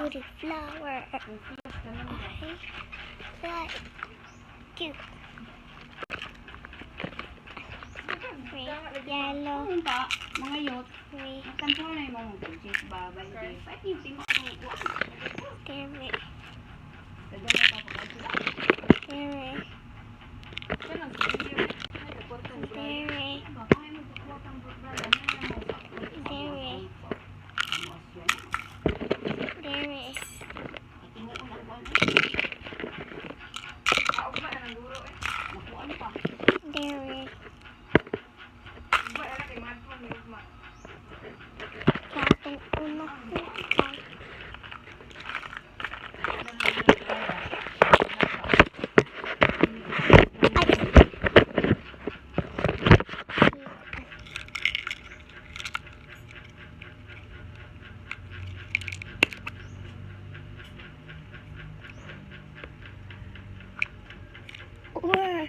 beauty flower. I like cute. Red, yellow, Ano ba? Mga yot. red, Magkanto na yung mga budget ba? Balik pa yung timo ko. tere, Kada na pa pa sila. tere, Kana video. Ay, dapat tong tere, ba kay mo dapat ang brother na mo. tere, tere. Timo ko lang ba? Ah, ba na duro eh. Makuan pa. Dairy, Ba ara kay smartphone ni ma. katong una ko. Or,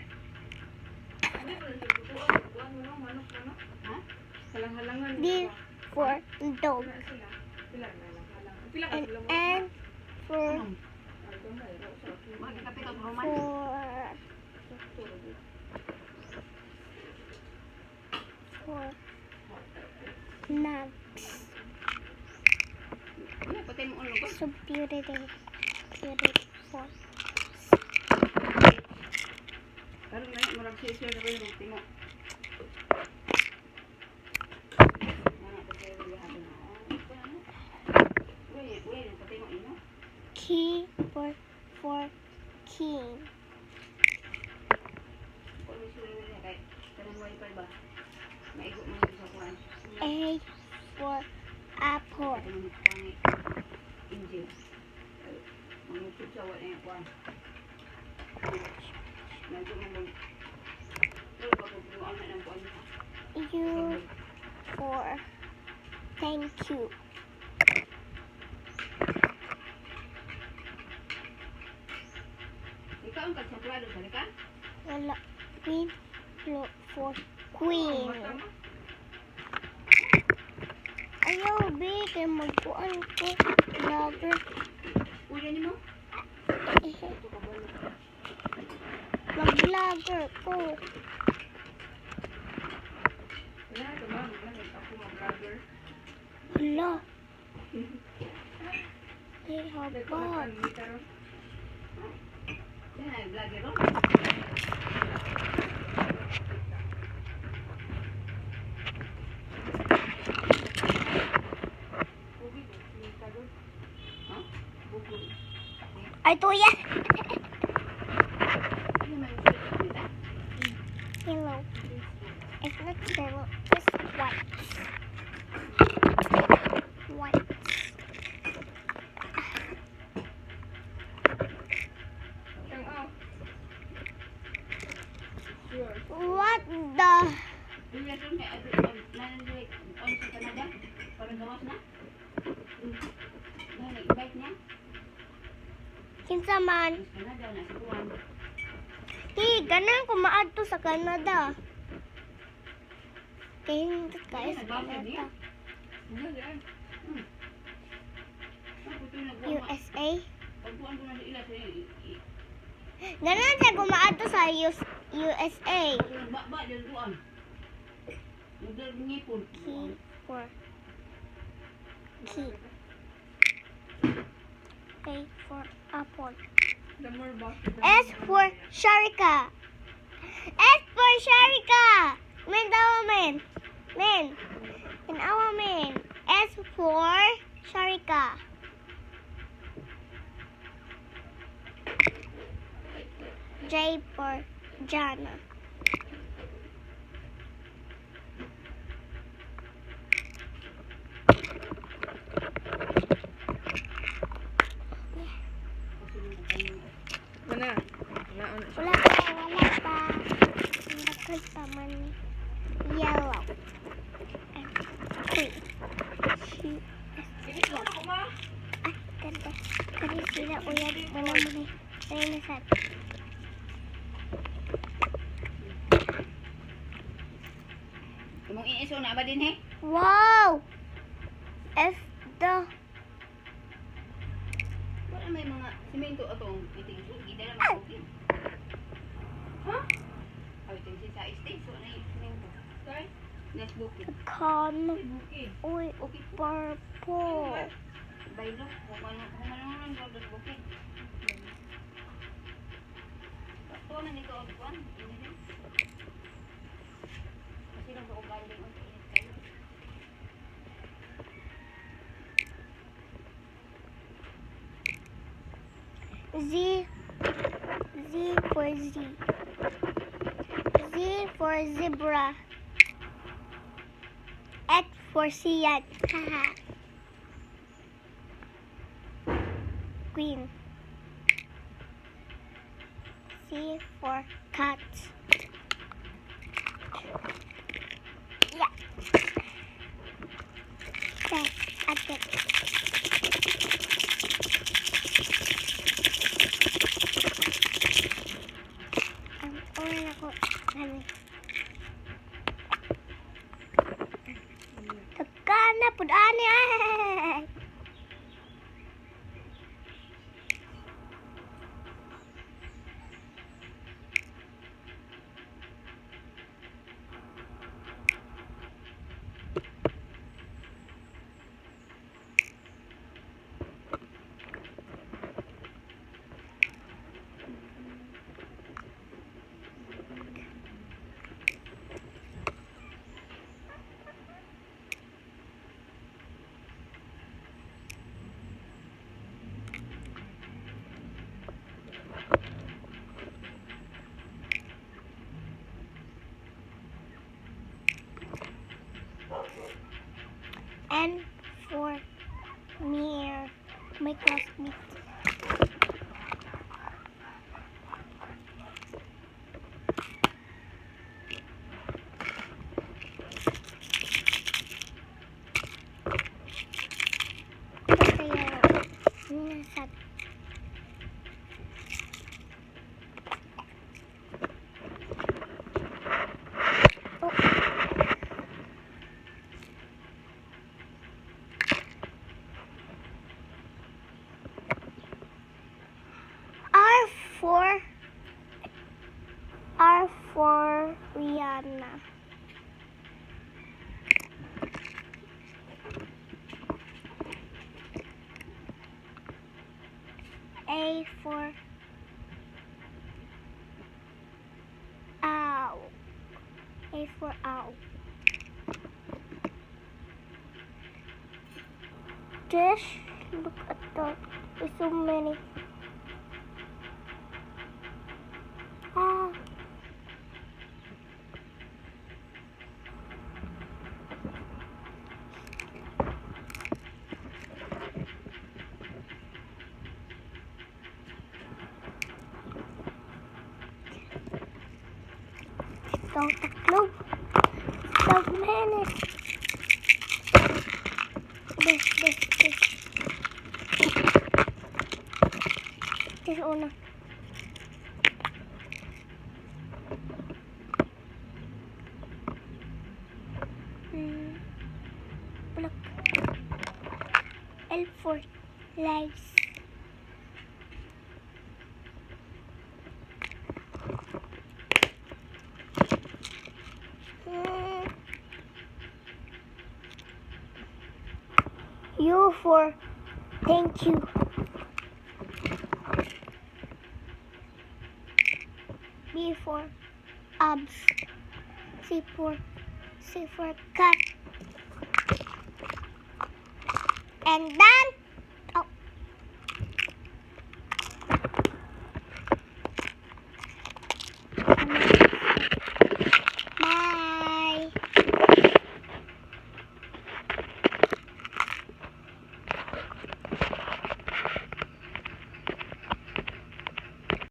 Halang-halangan. D for dog. Pila And N for for nuts. So beautiful, beautiful. Key for king. A for apple. U for thank you. Wala. Queen for queen. Ayaw, be. Kaya magpuan ko. Vlogger. Mag-vlogger ko. Hala. Ay, habang. Ay, tuya. Yellow. It's not yellow. It's white. White. What the? Kinsa man? Di, ganun ko maadto sa Canada. Kaya hindi kayo sa Canada. USA? Ganun siya ko maadto sa USA. Key for key. A for apple. S for Sharika. S for Sharika. Men daw men. Men. And our men. S for Sharika. J for Jana. Mana? Wala pa. Bakit naman yellow. And green. Ay, ganda. Kasi sila uyad. Wala mo na. Ay, nasad. Kumong iiso na ba din he? Wow! F the na may mga simento atong iting sige na lang bukid. Ha? Ay iting sa stage so na simento. Kay? Next bukid. Come. Bukid. Uy, purple. Baylo kung ano nang gawin bukid. Tuwa na nito og kuan. Kasi lang ko galing ang init kayo. Z. Z for Z. Z for zebra. X for Sian. Haha. Queen. C for cat. Yeah. That's it. Uwi ako. Tagkana pud ani ay. N for mirror, my classmate. R for Rihanna. A for owl. A for owl. Just look at that. There's so many. Ah. Don't tatlo. So many. This. This una. Look. L for lights. U for thank you. B for abs. C for cat. And done.